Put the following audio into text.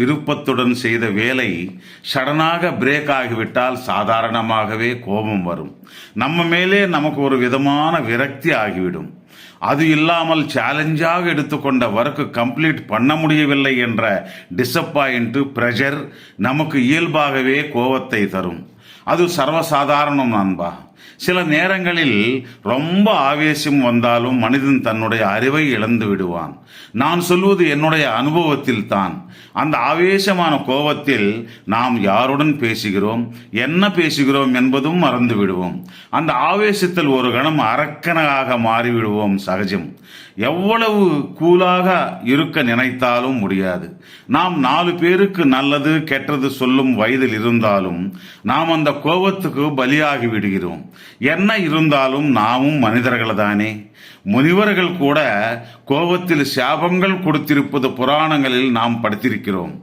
விருப்பத்துடன் செய்த வேலை சடனாக பிரேக் ஆகிவிட்டால் சாதாரணமாகவே கோபம் வரும். நம்ம மேலே நமக்கு ஒரு விதமான விரக்தி ஆகிவிடும். அது இல்லாமல் சேலஞ்சாக எடுத்துக்கொண்ட ஒர்க்கு கம்ப்ளீட் பண்ண முடியவில்லை என்ற டிசப்பாயிண்ட், பிரஷர் நமக்கு இயல்பாகவே கோபத்தை தரும். அது சர்வசாதாரணம் நண்பா. சில நேரங்களில் ரொம்ப ஆவேசம் வந்தாலும் மனிதன் தன்னுடைய அறிவை இழந்து விடுவான். நான் சொல்வது என்னுடைய அனுபவத்தில் தான். அந்த ஆவேசமான கோபத்தில் நாம் யாருடன் பேசுகிறோம், என்ன பேசுகிறோம் என்பதும் மறந்து விடுவோம். அந்த ஆவேசத்தில் ஒரு கணம் அரக்கனாக மாறிவிடுவோம். சகஜம். எவ்வளவு கூலாக இருக்க நினைத்தாலும் முடியாது. நாம் 4 பேருக்கு நல்லது கெட்டது சொல்லும் வயதில் இருந்தாலும் நாம் அந்த கோபத்துக்கு பலியாகி விடுகிறோம். என்ன இருந்தாலும் நாமும் மனிதர்கள் தானே. முனிவர்கள் கூட கோபத்தில் சாபங்கள் கொடுத்திருப்பது புராணங்களில் நாம் படித்திருக்கிறோம்.